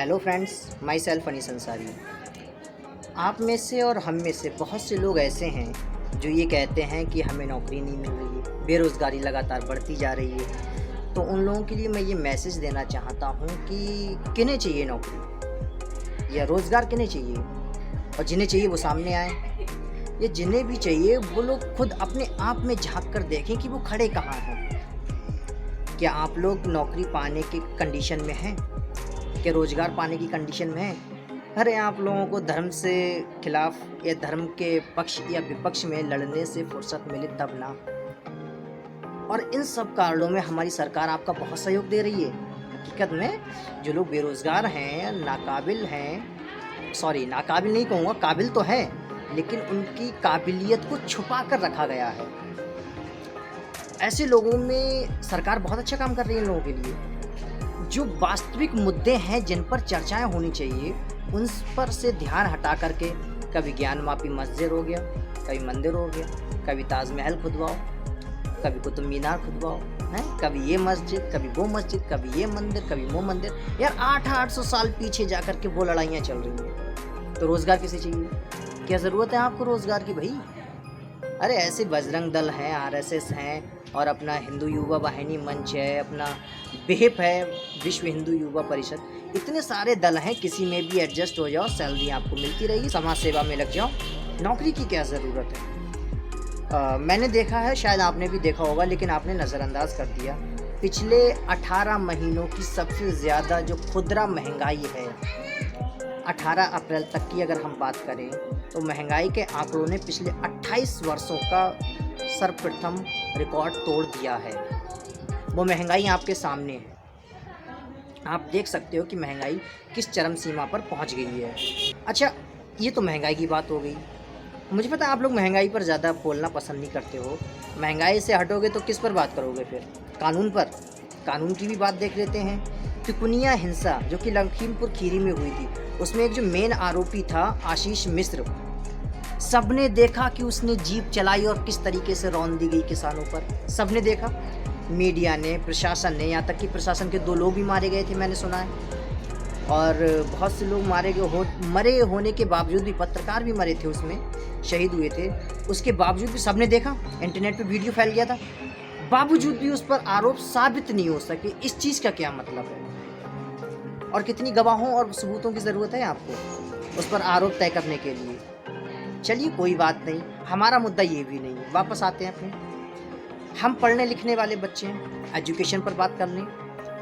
Hello friends, my self Anees Ansari. आप में से और हम में से बहुत से लोग ऐसे हैं जो ये कहते हैं कि हमें नौकरी नहीं मिल रही है, बेरोज़गारी लगातार बढ़ती जा रही है। तो उन लोगों के लिए मैं ये मैसेज देना चाहता हूँ कि किन्हें चाहिए नौकरी या रोज़गार, किन्हें चाहिए, और जिन्हें चाहिए वो सामने आए। ये जिन्हें भी चाहिए वो लोग खुद अपने आप में झांक कर देखें कि वो खड़े कहाँ हैं। क्या आप लोग नौकरी पाने की कंडीशन में हैं? क्या रोज़गार पाने की कंडीशन में हैं? अरे आप लोगों को धर्म से खिलाफ या धर्म के पक्ष या विपक्ष में लड़ने से फुर्सत मिले तब ना। और इन सब कारणों में हमारी सरकार आपका बहुत सहयोग दे रही है। हकीकत में जो लोग बेरोज़गार हैं, नाकाबिल हैं, सॉरी नाकाबिल नहीं कहूँगा, काबिल तो है, लेकिन उनकी काबिलियत को छुपा कर रखा गया है। ऐसे लोगों में सरकार बहुत अच्छा काम कर रही है इन लोगों के लिए। जो वास्तविक मुद्दे हैं जिन पर चर्चाएं होनी चाहिए, उन पर से ध्यान हटा करके कभी ज्ञान मापी मस्जिद हो गया, कभी मंदिर हो गया, कभी ताजमहल खुदवाओ, कभी कुतुब मीनार खुदवाओ, हैं, कभी ये मस्जिद, कभी वो मस्जिद, कभी ये मंदिर, कभी वो मंदिर। यार 800 साल पीछे जा कर के वो लड़ाइयाँ चल रही हैं। तो रोज़गार किसे चाहिए? क्या ज़रूरत है आपको रोज़गार की भाई? अरे ऐसे बजरंग दल हैं, आरएसएस हैं, और अपना हिंदू युवा वाहिनी मंच है, अपना बिहिप है, विश्व हिंदू युवा परिषद, इतने सारे दल हैं। किसी में भी एडजस्ट हो जाओ, सैलरी आपको मिलती रहेगी, समाज सेवा में लग जाओ, नौकरी की क्या ज़रूरत है? मैंने देखा है, शायद आपने भी देखा होगा, लेकिन आपने नज़रअंदाज कर दिया। पिछले 18 महीनों की सबसे ज़्यादा जो खुदरा महंगाई है, 18 अप्रैल तक की अगर हम बात करें तो महंगाई के आंकड़ों ने पिछले 28 वर्षों का सर्वप्रथम रिकॉर्ड तोड़ दिया है। वो महंगाई आपके सामने है, आप देख सकते हो कि महंगाई किस चरम सीमा पर पहुंच गई है। अच्छा, ये तो महंगाई की बात हो गई। मुझे पता है आप लोग महंगाई पर ज़्यादा बोलना पसंद नहीं करते हो। महंगाई से हटोगे तो किस पर बात करोगे फिर? कानून पर। कानून की भी बात देख लेते हैं। तिकोनिया हिंसा जो कि लखीमपुर खीरी में हुई थी, उसमें एक जो मेन आरोपी था आशीष मिश्र, सबने देखा कि उसने जीप चलाई और किस तरीके से रौंद दी गई किसानों पर। सबने देखा, मीडिया ने, प्रशासन ने, यहाँ तक कि प्रशासन के 2 लोग भी मारे गए थे, मैंने सुना है। और बहुत से लोग मरे होने के बावजूद भी, पत्रकार भी मरे थे उसमें, शहीद हुए थे, उसके बावजूद भी सबने देखा, इंटरनेट पे वीडियो फैल गया था, बावजूद भी उस पर आरोप साबित नहीं हो सके। इस चीज़ का क्या मतलब है? और कितनी गवाहों और सबूतों की ज़रूरत है आपको उस पर आरोप तय करने के लिए? चलिए कोई बात नहीं, हमारा मुद्दा ये भी नहीं है। वापस आते हैं अपने, हम पढ़ने लिखने वाले बच्चे हैं, एजुकेशन पर बात कर लें।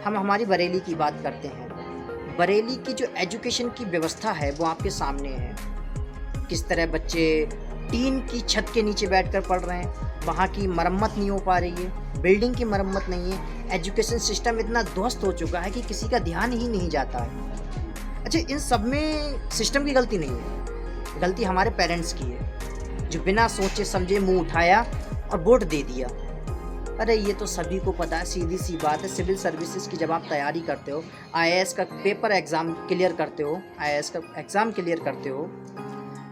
हम हमारी बरेली की बात करते हैं। बरेली की जो एजुकेशन की व्यवस्था है वो आपके सामने है। किस तरह बच्चे टीन की छत के नीचे बैठकर पढ़ रहे हैं, वहाँ की मरम्मत नहीं हो पा रही है, बिल्डिंग की मरम्मत नहीं है, एजुकेशन सिस्टम इतना ध्वस्त हो चुका है कि किसी का ध्यान ही नहीं जाता है। अच्छा, इन सब में सिस्टम की गलती नहीं है, गलती हमारे पेरेंट्स की है, जो बिना सोचे समझे मुंह उठाया और वोट दे दिया। अरे ये तो सभी को पता है, सीधी सी बात है। सिविल सर्विसेज की जब आप तैयारी करते हो, आईएएस का पेपर एग्ज़ाम क्लियर करते हो, आईएएस का एग्ज़ाम क्लियर करते हो,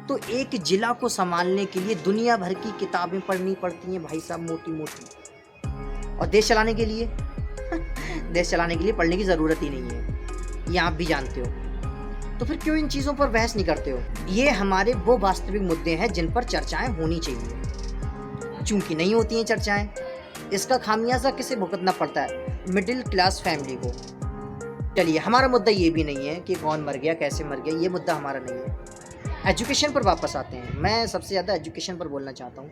तो एक ज़िला को संभालने के लिए दुनिया भर की किताबें पढ़नी पड़ती हैं भाई साहब, मोटी मोटी। और देश चलाने के लिए देश चलाने के लिए पढ़ने की ज़रूरत ही नहीं है, ये आप भी जानते हो। तो फिर क्यों इन चीज़ों पर बहस नहीं करते हो? ये हमारे वो वास्तविक मुद्दे हैं जिन पर चर्चाएं होनी चाहिए। चूंकि नहीं होती हैं चर्चाएं, इसका खामियाजा किसे भुगतना पड़ता है? मिडिल क्लास फैमिली को। चलिए, हमारा मुद्दा ये भी नहीं है कि कौन मर गया, कैसे मर गया, ये मुद्दा हमारा नहीं है। एजुकेशन पर वापस आते हैं। मैं सबसे ज़्यादा एजुकेशन पर बोलना चाहता हूँ।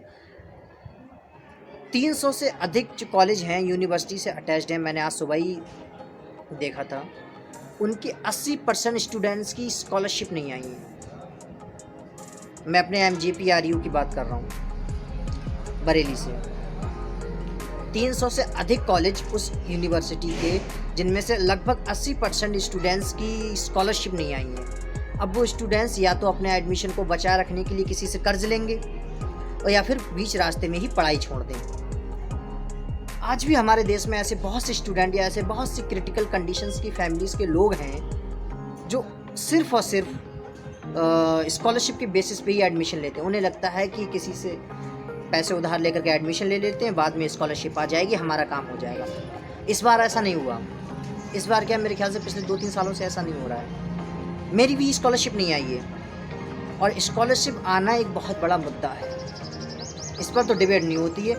300 से अधिक जो कॉलेज हैं यूनिवर्सिटी से अटैच्ड हैं, मैंने आज सुबह ही देखा था, उनके 80% स्टूडेंट्स की स्कॉलरशिप नहीं आई है। मैं अपने MGPRU की बात कर रहा हूँ, बरेली से। 300 से अधिक कॉलेज उस यूनिवर्सिटी के, जिनमें से लगभग 80% स्टूडेंट्स की स्कॉलरशिप नहीं आई है। अब वो स्टूडेंट्स या तो अपने एडमिशन को बचाए रखने के लिए किसी से कर्ज लेंगे, और या फिर बीच रास्ते में ही पढ़ाई छोड़ दें। आज भी हमारे देश में ऐसे बहुत से स्टूडेंट या ऐसे बहुत सी क्रिटिकल कंडीशंस की फैमिलीज़ के लोग हैं जो सिर्फ़ और सिर्फ स्कॉलरशिप के बेसिस पे ही एडमिशन लेते हैं। उन्हें लगता है कि किसी से पैसे उधार लेकर के एडमिशन ले लेते हैं, बाद में स्कॉलरशिप आ जाएगी, हमारा काम हो जाएगा। इस बार ऐसा नहीं हुआ। इस बार क्या, मेरे ख्याल से पिछले 2-3 सालों से ऐसा नहीं हो रहा है। मेरी भी स्कॉलरशिप नहीं आई है, और स्कॉलरशिप आना एक बहुत बड़ा मुद्दा है। इस पर तो डिबेट नहीं होती है।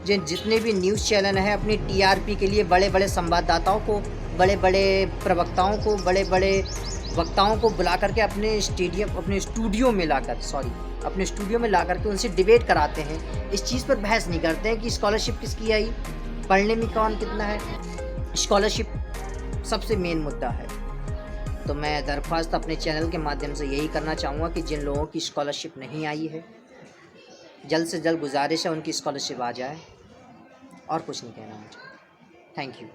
जितने भी न्यूज़ चैनल हैं अपनी टीआरपी के लिए बड़े बड़े संवाददाताओं को, बड़े बड़े प्रवक्ताओं को, बड़े बड़े वक्ताओं को बुला करके अपने स्टूडियो में ला करके उनसे डिबेट कराते हैं। इस चीज़ पर बहस नहीं करते हैं कि स्कॉलरशिप किसकी आई, पढ़ने में कौन कितना है। स्कॉलरशिप सबसे मेन मुद्दा है। तो मैं दरख्वास्त अपने चैनल के माध्यम से यही करना चाहूँगा कि जिन लोगों की स्कॉलरशिप नहीं आई है, जल्द से जल्द गुजारिश है उनकी स्कॉलरशिप आ जाए, और कुछ नहीं कहना मुझे। Thank you.